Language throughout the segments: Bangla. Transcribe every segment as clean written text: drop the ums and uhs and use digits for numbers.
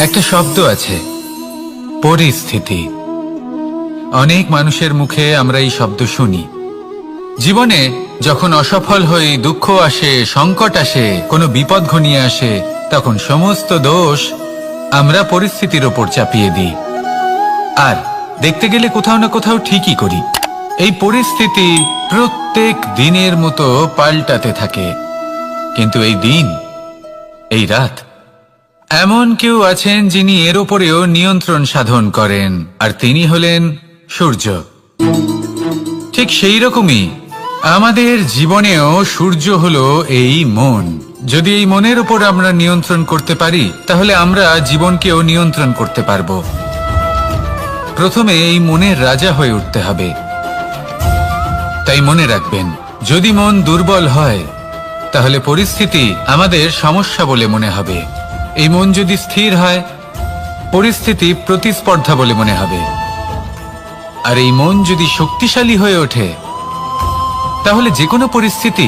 একটা শব্দ আছে, পরিস্থিতি। অনেক মানুষের মুখে আমরা এই শব্দ শুনি। জীবনে যখন অসফল হই, দুঃখ আসে, সংকট আসে, কোনো বিপদ ঘনিয়ে আসে, তখন সমস্ত দোষ আমরা পরিস্থিতির ওপর চাপিয়ে দিই। আর দেখতে গেলে কোথাও না কোথাও ঠিকই করি। এই পরিস্থিতি প্রত্যেক দিনের মতো পাল্টাতে থাকে, কিন্তু এই দিন, এই রাত, এমন কেউ আছেন যিনি এর ওপরেও নিয়ন্ত্রণ সাধন করেন, আর তিনি হলেন সূর্য। ঠিক সেই রকমই আমাদের জীবনেও সূর্য হলো এই মন। যদি এই মনের উপর আমরা নিয়ন্ত্রণ করতে পারি, তাহলে আমরা জীবনকেও নিয়ন্ত্রণ করতে পারব। প্রথমে এই মনের রাজা হয়ে উঠতে হবে। তাই মনে রাখবেন, যদি মন দুর্বল হয়, তাহলে পরিস্থিতি আমাদের সমস্যা বলে মনে হবে। এই মন যদি স্থির হয়, পরিস্থিতি প্রতিস্পর্ধা বলে মনে হবে। আর এই মন যদি শক্তিশালী হয়ে ওঠে, তাহলে যে কোনো পরিস্থিতি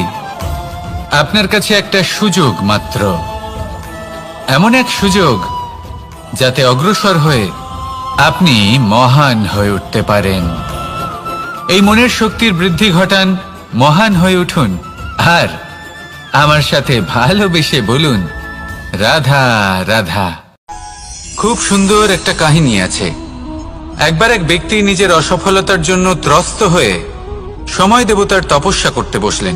আপনার কাছে একটা সুযোগ মাত্র। এমন এক সুযোগ যাতে অগ্রসর হয়ে আপনি মহান হয়ে উঠতে পারেন। এই মনের শক্তির বৃদ্ধি ঘটান, মহান হয়ে উঠুন, আর আমার সাথে ভালোবেসে বলুন, রাধা রাধা। খুব সুন্দর একটা কাহিনী আছে। একবার এক ব্যক্তি নিজের অসফলতার জন্য ত্রস্ত হয়ে সময় দেবতার তপস্যা করতে বসলেন।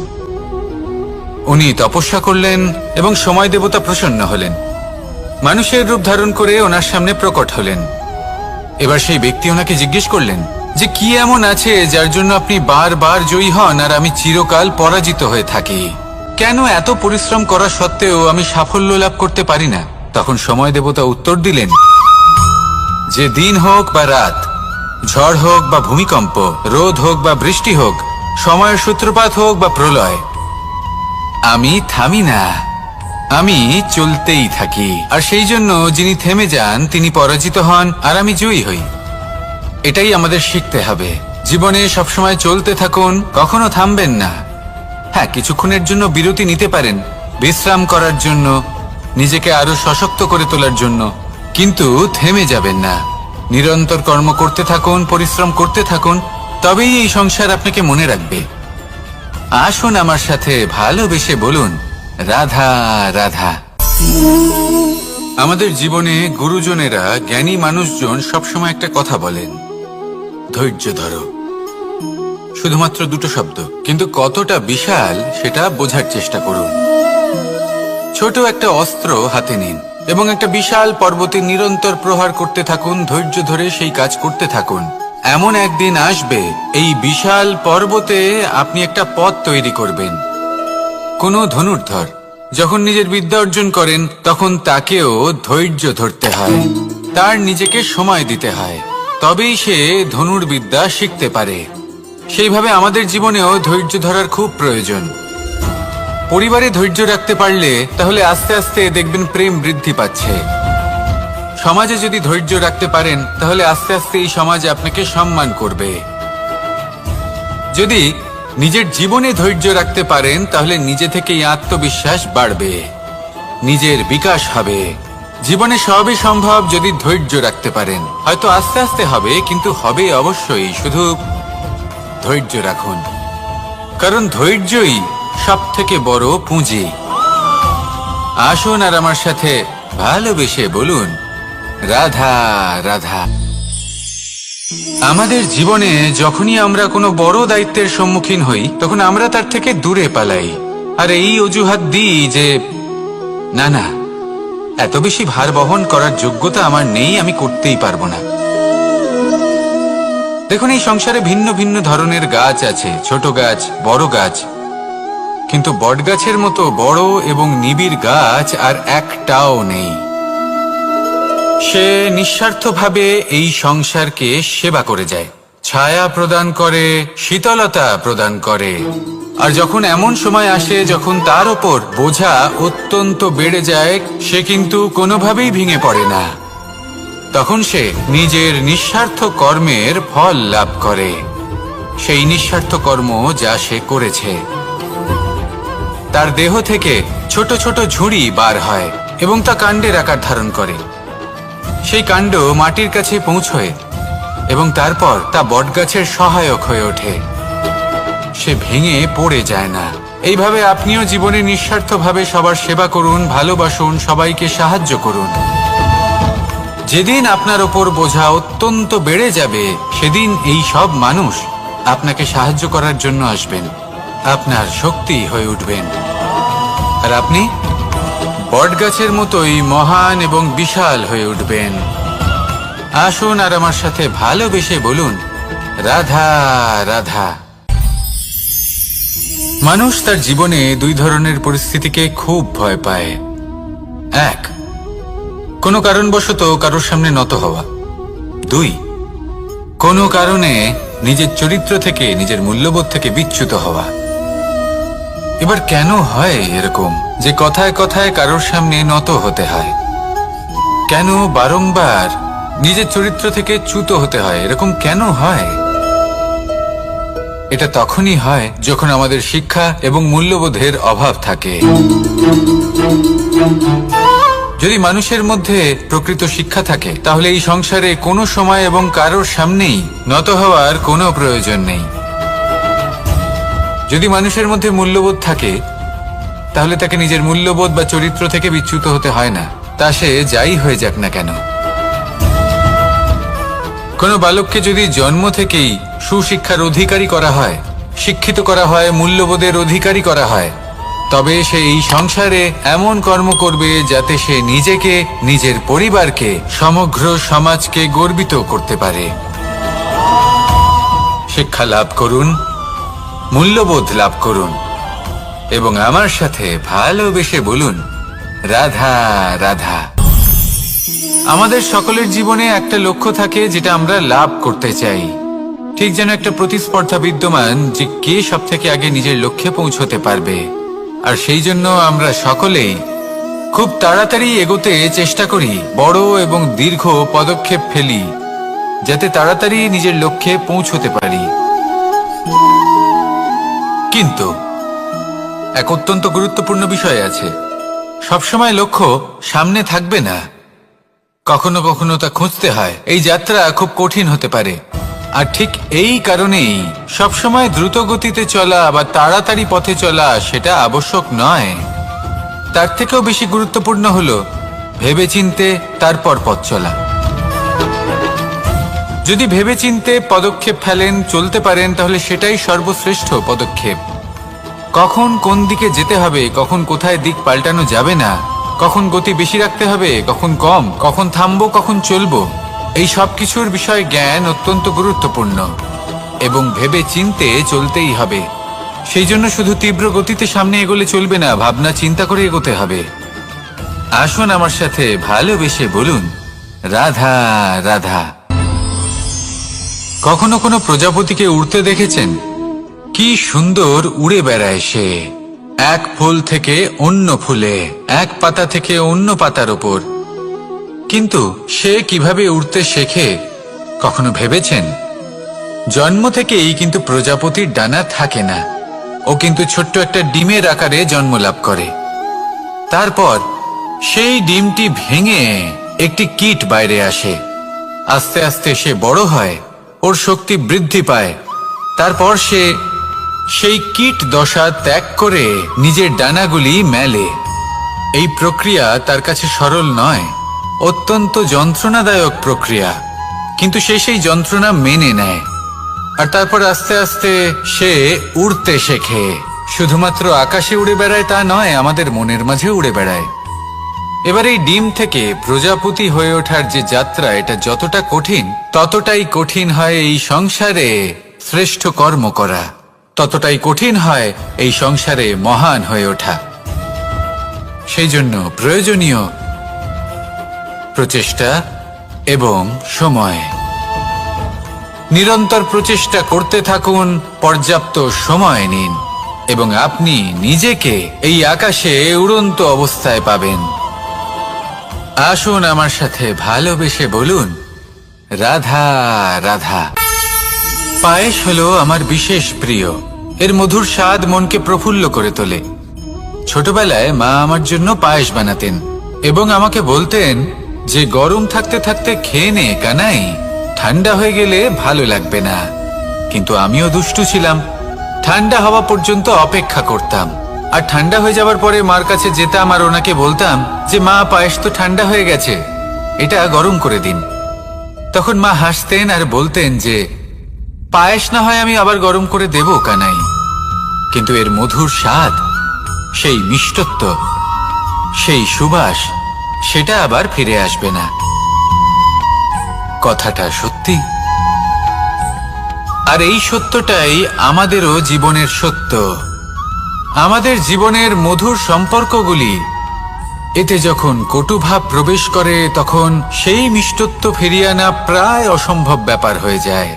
উনি তপস্যা করলেন এবং সময় দেবতা প্রসন্ন হলেন। মানুষের রূপ ধারণ করে ওনার সামনে প্রকট হলেন। এবার সেই ব্যক্তি ওনাকে জিজ্ঞেস করলেন যে কি এমন আছে যার জন্য আপনি বারবার জয়ী হন আর আমি চিরকাল পরাজিত হয়ে থাকি? কেন এত পরিশ্রম করা সত্ত্বেও আমি সাফল্য লাভ করতে পারি না? তখন সময় দেবতা উত্তর দিলেন যে দিন হোক বা রাত, ঝড় হোক বা ভূমিকম্প, রোদ হোক বা বৃষ্টি হোক, সময়ের সূত্রপাত হোক বা প্রলয়, আমি থামি না, আমি চলতেই থাকি। আর সেই জন্য যিনি থেমে যান তিনি পরাজিত হন আর আমি জয়ী হই। এটাই আমাদের শিখতে হবে। জীবনে সবসময় চলতে থাকুন, কখনো থামবেন না। হ্যাঁ, কিছুক্ষণের জন্য বিরতি নিতে পারেন, বিশ্রাম করার জন্য, নিজেকে আরো সশক্ত করে তোলার জন্য, কিন্তু থেমে যাবেন না। নিরন্তর কর্ম করতে থাকুন, পরিশ্রম করতে থাকুন, তবেই এই সংসার আপনাকে মনে রাখবে। আসুন আমার সাথে ভালোবেসে বলুন, রাধা রাধা। আমাদের জীবনে গুরুজনেরা, জ্ঞানী মানুষজন সবসময় একটা কথা বলেন, ধৈর্য ধরো। শুধুমাত্র দুটো শব্দ, কিন্তু কতটা বিশাল সেটা বোঝার চেষ্টা করুন। ছোট একটা অস্ত্র হাতে নিন এবং একটা বিশাল পর্বতে নিরন্তর প্রহার করতে থাকুন, ধৈর্য ধরে সেই কাজ করতে থাকুন। এমন একদিন আসবে, এই বিশাল পর্বতে আপনি একটা পথ তৈরি করবেন। কোনো ধনুর্ধর যখন নিজের বিদ্যা অর্জন করেন, তখন তাকেও ধৈর্য ধরতে হয়, তার নিজেকে সময় দিতে হয়, তবেই সে ধনুর্বিদ্যা শিখতে পারে। সেইভাবে আমাদের জীবনেও ধৈর্য ধরার খুব প্রয়োজন। পরিবারে ধৈর্য রাখতে পারলে তাহলে আস্তে আস্তে দেখবেন প্রেম বৃদ্ধি পাচ্ছে। সমাজে যদি ধৈর্য রাখতে পারেন, তাহলে আস্তে আস্তে এই সমাজ আপনাকে সম্মান করবে। যদি নিজের জীবনে ধৈর্য রাখতে পারেন, তাহলে নিজে থেকেই আত্মবিশ্বাস বাড়বে, নিজের বিকাশ হবে। জীবনে সবই সম্ভব যদি ধৈর্য রাখতে পারেন। হয়তো আস্তে আস্তে হবে, কিন্তু হবে অবশ্যই। শুধু ধৈর্য রাখুন, কারণ ধৈর্যই সবথেকে বড় পুঁজি। আসুন আর আমার সাথে ভালোবেসে বলুন, রাধা রাধা। আমাদের জীবনে যখনই আমরা কোনো বড় দায়িত্বের সম্মুখীন হই, তখন আমরা তার থেকে দূরে পালাই, আর এই অজুহাত দিই যে না না, এত বেশি ভার বহন করার যোগ্যতা আমার নেই, আমি করতেই পারবো না। দেখুন, এই সংসারে ভিন্ন ভিন্ন ধরনের গাছ আছে, ছোট গাছ, বড় গাছ, কিন্তু বটগাছের মতো বড় এবং নিবিড় গাছ আর একটাও নেই। সে নিঃস্বার্থভাবে এই সংসারকে সেবা করে যায়, ছায়া প্রদান করে, শীতলতা প্রদান করে। আর যখন এমন সময় আসে যখন তার ওপর বোঝা অত্যন্ত বেড়ে যায়, সে কিন্তু কোনোভাবেই ভেঙে পড়ে না। তখন সে নিজের নিঃস্বার্থ কর্মের ফল লাভ করে, সেই নিঃস্বার্থ কর্ম যা সে করেছে। তার দেহ থেকে ছোট ছোট ঝুড়ি বার হয় এবং তা কাণ্ডের আকার ধারণ করে। সেই কাণ্ড মাটির কাছে পৌঁছয় এবং তারপর তা বটগাছের সহায়ক হয়ে ওঠে। সে ভেঙে পড়ে যায় না। এইভাবে আপনিও জীবনে নিঃস্বার্থভাবে সবার সেবা করুন, ভালোবাসুন, সবাইকে সাহায্য করুন। যেদিন আপনার ওপর বোঝা অত্যন্ত বেড়ে যাবে, সেদিন এই সব মানুষ আপনাকে সাহায্য করার জন্য আসবেন, আপনার শক্তি হয়ে উঠবেন, আর আপনি বটগাছের মতোই মহান এবং বিশাল হয়ে উঠবেন। আসুন আর আমার সাথে ভালোবেসে বলুন, রাধা রাধা। মানুষ তার জীবনে দুই ধরনের পরিস্থিতিকে খুব ভয় পায়। এক, কোনো কারণবশত কারোর সামনে নত হওয়া। দুই, কোনো কারণে নিজের চরিত্র থেকে, নিজের মূল্যবোধ থেকে বিচ্যুত হওয়া। এবার কেন হয় এরকম যে কথায় কথায় কারোর সামনে নত হতে হয়? কেন বারংবার নিজের চরিত্র থেকে চ্যুত হতে হয়? এরকম কেন হয়? এটা তখনই হয় যখন আমাদের শিক্ষা এবং মূল্যবোধের অভাব থাকে। যদি মানুষের মধ্যে প্রকৃত শিক্ষা থাকে, তাহলে এই সংসারে কোনো সময় এবং কারোর সামনেই নত হওয়ার কোনো প্রয়োজন নেই। যদি মানুষের মধ্যে মূল্যবোধ থাকে, তাহলে তাকে নিজের মূল্যবোধ বা চরিত্র থেকে বিচ্যুত হতে হয় না, তা সে যাই হয়ে যাক না কেন। কোনো বালককে যদি জন্ম থেকেই সুশিক্ষার অধিকারী করা হয়, শিক্ষিত করা হয়, মূল্যবোধের অধিকারী করা হয়, তবে সে এই সংসারে এমন কর্ম করবে যাতে সে নিজেকে, নিজের পরিবারকে, সমগ্র সমাজকে গর্বিত করতে পারে। শিক্ষা লাভ করুন, মূল্যবোধ লাভ করুন এবং আমার সাথে ভালোবেসে বলুন, রাধা রাধা। আমাদের সকলের জীবনে একটা লক্ষ্য থাকে যেটা আমরা লাভ করতে চাই। ঠিক যেন একটা প্রতিস্পর্ধা বিদ্যমান যে কে সব থেকে আগে নিজের লক্ষ্যে পৌঁছতে পারবে। আর সেই জন্য আমরা সকলেই খুব তাড়াতাড়ি এগোতে চেষ্টা করি, বড় এবং দীর্ঘ পদক্ষেপ ফেলি যাতে তাড়াতাড়ি নিজের লক্ষ্যে পৌঁছতে পারি। কিন্তু এক অত্যন্ত গুরুত্বপূর্ণ বিষয় আছে, সবসময় লক্ষ্য সামনে থাকবে না, কখনো কখনো তা খুঁজতে হয়। এই যাত্রা খুব কঠিন হতে পারে, আর ঠিক এই কারণেই সবসময় দ্রুত গতিতে চলা বা তাড়াতাড়ি পথে চলা সেটা আবশ্যক নয়। তার থেকেও বেশি গুরুত্বপূর্ণ হলো ভেবেচিন্তে তারপর পথ চলা। যদি ভেবেচিন্তে পদক্ষেপ ফেলেন, চলতে পারেন, তাহলে সেটাই সর্বশ্রেষ্ঠ পদক্ষেপ। কখন কোন দিকে যেতে হবে, কখন কোথায় দিক পাল্টানো যাবে না, কখন গতি বেশি রাখতে হবে, কখন কম, কখন থামবো, কখন চলবো, এই সব কিছুর বিষয়ে জ্ঞান অত্যন্ত গুরুত্বপূর্ণ এবং ভেবে চিন্তে চলতেই হবে। সেই জন্য শুধু তীব্র গতিতে সামনে এগোলে চলবে না, ভাবনা চিন্তা করে এগোতে হবে। আসুন আমার সাথে ভালোবেসে বলুন, রাধা রাধা। কখনো কোনো প্রজাপতিকে উড়তে দেখেছেন? কি সুন্দর উড়ে বেড়ায় সে, এক ফুল থেকে অন্য ফুলে, এক পাতা থেকে অন্য পাতার ওপর। কিন্তু সে কিভাবে উড়তে শেখে কখনো ভেবেছেন? জন্ম থেকেই কিন্তু প্রজাপতির ডানা থাকে না, ও কিন্তু ছোট্ট একটা ডিমের আকারে জন্ম লাভ করে। তারপর সেই ডিমটি ভেঙে একটি কীট বাইরে আসে। আস্তে আস্তে সে বড় হয়, ওর শক্তি বৃদ্ধি পায়। তারপর সে সেই কীট দশা ত্যাগ করে নিজের ডানাগুলি মেলে। এই প্রক্রিয়া তার কাছে সরল নয়, অত্যন্ত যন্ত্রণাদায়ক প্রক্রিয়া, কিন্তু সে সেই যন্ত্রণা মেনে নেয়। আর তারপর আস্তে আস্তে সে উড়তে শেখে। শুধুমাত্র আকাশে উড়ে বেড়ায় তা নয়, আমাদের মনের মাঝে উড়ে বেড়ায়। এবার এই ডিম থেকে প্রজাপতি হয়ে ওঠার যে যাত্রা, এটা যতটা কঠিন, ততটাই কঠিন হয় এই সংসারে শ্রেষ্ঠ কর্ম করা, ততটাই কঠিন হয় এই সংসারে মহান হয়ে ওঠা। সেই জন্য প্রয়োজনীয় প্রচেষ্টা এবং সময়। নিরন্তর প্রচেষ্টা করতে থাকুন, পর্যাপ্ত সময় নিন এবং আপনি নিজেকে এই আকাশে উড়ন্ত অবস্থায় পাবেন। আসুন আমার সাথে ভালোবেসে বলুন, রাধা রাধা। পায়েস হলো আমার বিশেষ প্রিয়। এর মধুর স্বাদ মনকে প্রফুল্ল করে তোলে। ছোটবেলায় মা আমার জন্য পায়েস বানাতেন এবং আমাকে বলতেন যে গরম থাকতে থাকতে খেয়ে নে কানাই, ঠান্ডা হয়ে গেলে ভালো লাগবে না। কিন্তু আমিও দুষ্টু ছিলাম, ঠান্ডা হওয়া পর্যন্ত অপেক্ষা করতাম, আর ঠান্ডা হয়ে যাবার পরে মার কাছে যেতাম আর ওনাকে বলতাম যে মা, পায়েস তো ঠান্ডা হয়ে গেছে, এটা গরম করে দিন। তখন মা হাসতেন আর বলতেন যে পায়েস না হয় আমি আবার গরম করে দেব কানাই, কিন্তু এর মধুর স্বাদ, সেই মিষ্টত্ব, সেই সুবাস, সেটা আবার ফিরে আসবে না। কথাটা সত্যি। আর এই সত্যটাই আমাদেরও জীবনের সত্য। আমাদের জীবনের মধুর সম্পর্কগুলি, এতে যখন কটুভাব প্রবেশ করে তখন সেই মিষ্টত্ব ফিরিয়ে আনা প্রায় অসম্ভব ব্যাপার হয়ে যায়।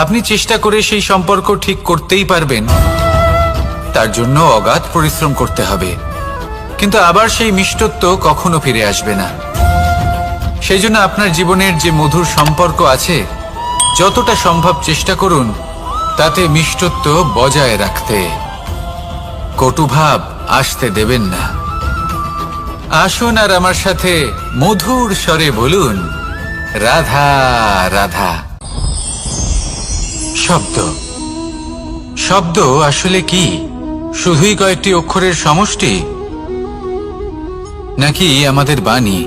আপনি চেষ্টা করে সেই সম্পর্ক ঠিক করতেই পারবেন, তার জন্য অগাধ পরিশ্রম করতে হবে, কিন্তু আবার সেই মিষ্টত্ব কখনো ফিরে আসবে না। সেই জন্য আপনার জীবনের যে মধুর সম্পর্ক আছে, যতটা সম্ভব চেষ্টা করুন তাতে মিষ্টত্ব বজায় রাখতে। কটুভাব আসতে দেবেন না। আসুন আর আমার সাথে মধুর স্বরে বলুন, রাধা রাধা। শব্দ, শব্দ আসলে কি? শুধুই কয়েকটি অক্ষরের সমষ্টি, নাকি আমাদের বাণী?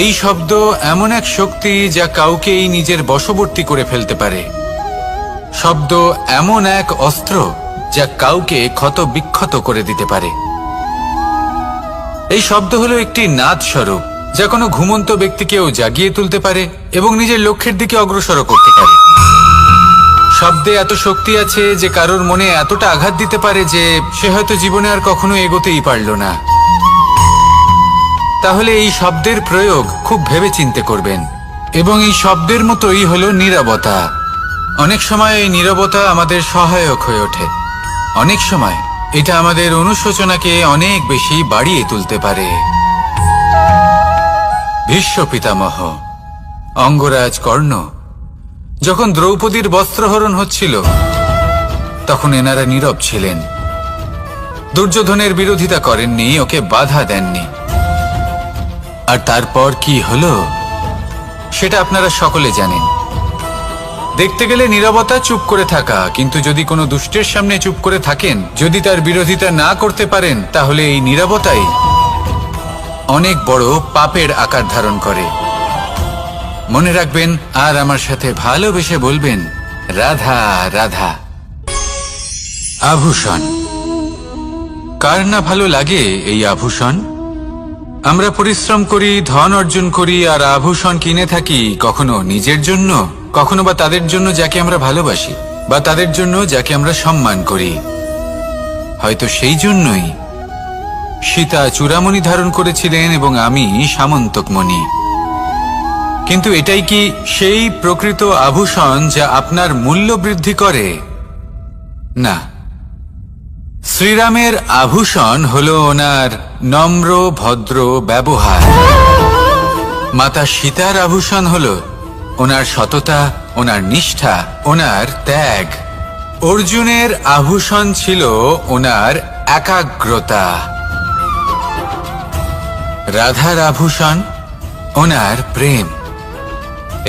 এই শব্দ এমন এক শক্তি যা কাউকেই নিজের বশবর্তী করে ফেলতে পারে। শব্দ এমন এক অস্ত্র যা কাউকে ক্ষত বিক্ষত করে দিতে পারে। এই শব্দ হলো একটি নাদ স্বরূপ, যা কোনো ঘুমন্ত ব্যক্তিকেও জাগিয়ে তুলতে পারে এবং নিজের লক্ষ্যের দিকে অগ্রসর করতে পারে। শব্দে এত শক্তি আছে যে কারোর মনে এতটা আঘাত দিতে পারে যে সে হয়তো জীবনে আর কখনো এগোতেই পারল না। তাহলে এই শব্দের প্রয়োগ খুব ভেবে চিন্তে করবেন। এবং এই শব্দের মতোই হলো নীরবতা। অনেক সময় এই নীরবতা আমাদের সহায়ক হয়ে ওঠে, অনেক সময় এটা আমাদের অনুশোচনাকে অনেক বেশি বাড়িয়ে তুলতে পারে। ভীষ্ম পিতামহ, অঙ্গরাজ কর্ণ, যখন দ্রৌপদীর বস্ত্রহরণ হচ্ছিল তখন এনারা নীরব ছিলেন। দুর্যোধনের বিরোধিতা করেননি, ওকে বাধা দেননি। আর তারপর কি হলো সেটা আপনারা সকলে জানেন। দেখতে গেলে নীরবতা চুপ করে থাকা, কিন্তু যদি কোনো দুষ্টের সামনে চুপ করে থাকেন, যদি তার বিরোধিতা না করতে পারেন, তাহলে এই নীরবতাই অনেক বড় পাপের আকার ধারণ করে। মনে রাখবেন আর আমার সাথে ভালোবেসে বলবেন, রাধা রাধা। আভূষণ, কার না ভালো লাগে এই আভূষণ? আমরা পরিশ্রম করি, ধন অর্জন করি আর আভূষণ কিনে থাকি, কখনো নিজের জন্য, কখনো বা তাদের জন্য যাকে আমরা ভালোবাসি, বা তাদের জন্য যাকে আমরা সম্মান করি। হয়তো সেই জন্যই সীতা চূড়ামণি ধারণ করেছিলেন এবং আমি সামন্তকমণি। কিন্তু এটাই কি সেই প্রকৃত আভূষণ যা আপনার মূল্য বৃদ্ধি করে? না। শ্রীরামের আভূষণ হলো ওনার নম্র ভদ্র ব্যবহার। মাতা সীতার আভূষণ হলো ওনার সততা, ওনার নিষ্ঠা, ওনার ত্যাগ। অর্জুনের আভূষণ ছিল ওনার একাগ্রতা। রাধার আভূষণ ওনার প্রেম।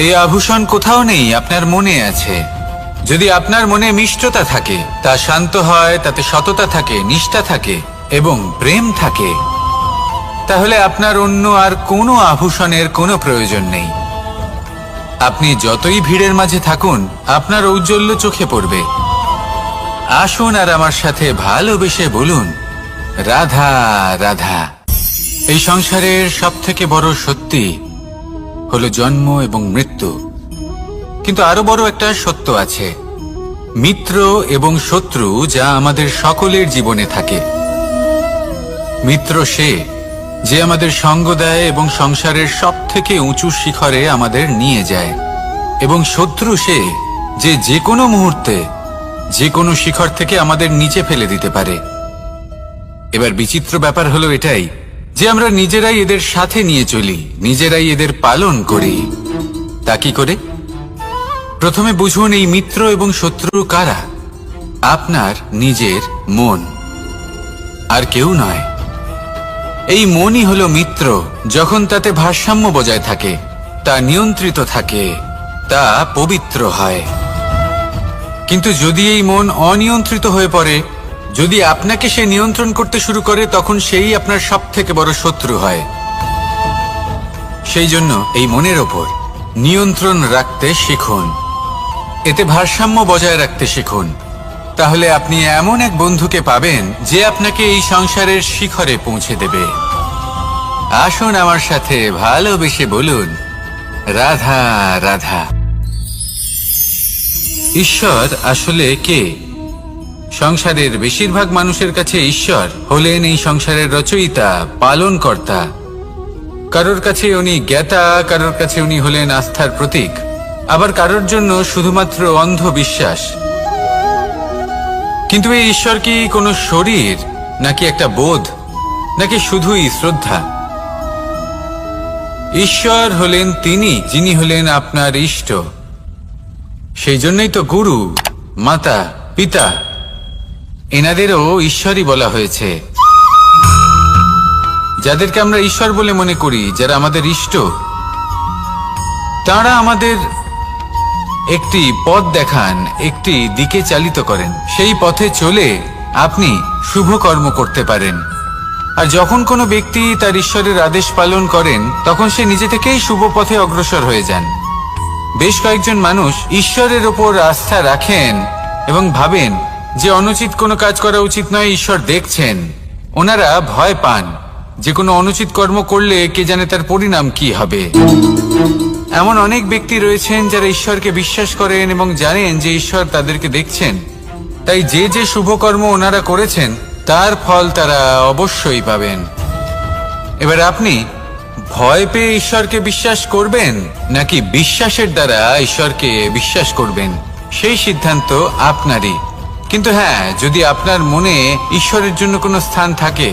এই আভূষণ কোথাও নেই, আপনার মনে আছে। যদি আপনার মনে মিষ্টতা থাকে, তা শান্ত হয়, তাতে সততা থাকে, নিষ্ঠা থাকে এবং প্রেম থাকে, তাহলে আপনার অন্য আর কোনো আভূষণের কোনো প্রয়োজন নেই। আপনি যতই ভিড়ের মাঝে থাকুন, আপনার ঔজ্জ্বল্য চোখে পড়বে। আসুন আর আমার সাথে ভালোবেসে বলুন, রাধা রাধা। এই সংসারের সবথেকে বড় সত্যি হলো জন্ম এবং মৃত্যু, কিন্তু আরো বড় একটা সত্য আছে, মিত্র এবং শত্রু, যা আমাদের সকলের জীবনে থাকে। মিত্র সে যে আমাদের সঙ্গ দেয় এবং সংসারের সবথেকে উঁচু শিখরে আমাদের নিয়ে যায়, এবং শত্রু সে যে যে কোনো মুহূর্তে যে কোনো শিখর থেকে আমাদের নিচে ফেলে দিতে পারে। এবার বিচিত্র ব্যাপার হলো এটাই যে আমরা নিজেরাই এদের সাথে নিয়ে চলি, নিজেরাই এদের পালন করি। তা কি করে? প্রথমে বুঝুন এই মিত্র এবং শত্রু কারা। আপনার নিজের মন, আর কেউ নয়। এই মনই হলো মিত্র। যখন তাতে ভারসাম্য বজায় থাকে, তা নিয়ন্ত্রিত থাকে, তা পবিত্র হয়। কিন্তু যদি এই মন অনিয়ন্ত্রিত হয়ে পড়ে, যদি আপনাকে সে নিয়ন্ত্রণ করতে শুরু করে, তখন সেই আপনার সবথেকে বড় শত্রু হয়। সেই জন্য এই মনের ওপর নিয়ন্ত্রণ রাখতে শিখুন, এতে ভারসাম্য বজায় রাখতে শিখুন। তাহলে আপনি এমন এক বন্ধুকে পাবেন যে আপনাকে এই সংসারের শিখরে পৌঁছে দেবে। আসুন আমার সাথে ভালোবেসে বলুন, রাধা রাধা। ঈশ্বর আসলে কে? সংসারের বেশিরভাগ মানুষের কাছে ঈশ্বর হলেন এই সংসারের রচয়িতা, পালনকর্তা। কারোর কাছে উনি জ্ঞাতা, কারোর কাছে উনি হলেন আস্থার প্রতীক, আবার কারোর জন্য শুধুমাত্র অন্ধ বিশ্বাস। কিন্তু এই ঈশ্বর কি কোনো শরীর, নাকি একটা বোধ, নাকি শুধুই শ্রদ্ধা? ঈশ্বর হলেন তিনি যিনি হলেন আপনার ইষ্ট। সেই জন্যই তো গুরু, মাতা, পিতা এনাদেরও ঈশ্বরই বলা হয়েছে। যাদেরকে আমরা ঈশ্বর বলে মনে করি, যারা আমাদের ইষ্ট, তারা আমাদের একটি পথ দেখান, একটি দিকে চালিত করেন। সেই পথে চলে আপনি শুভ কর্ম করতে পারেন। আর যখন কোনো ব্যক্তি তার ঈশ্বরের আদেশ পালন করেন, তখন সে নিজে থেকেই শুভ পথে অগ্রসর হয়ে যান। বেশ কয়েকজন মানুষ ঈশ্বরের ওপর আস্থা রাখেন এবং ভাবেন যে অনুচিত কোনো কাজ করা উচিত নয়, ঈশ্বর দেখছেন। ওনারা ভয় পান যে কোনো অনুচিত কর্ম করলে কে জানে তার পরিণাম কি হবে। এমন অনেক ব্যক্তি রয়েছেন যারা ঈশ্বরকে বিশ্বাস করেন এবং জানেন যে ঈশ্বর তাদেরকে দেখছেন। তাই যে যে শুভ কর্ম ওনারা করেছেন তার ফল তারা অবশ্যই পাবেন। এবার আপনি ভয় পেয়ে ঈশ্বরকে বিশ্বাস করবেন, নাকি বিশ্বাসের দ্বারা ঈশ্বরকে বিশ্বাস করবেন, সেই সিদ্ধান্ত আপনারই। কিন্তু হ্যাঁ, যদি আপনার মনে ঈশ্বরের জন্য কোনো স্থান থাকে,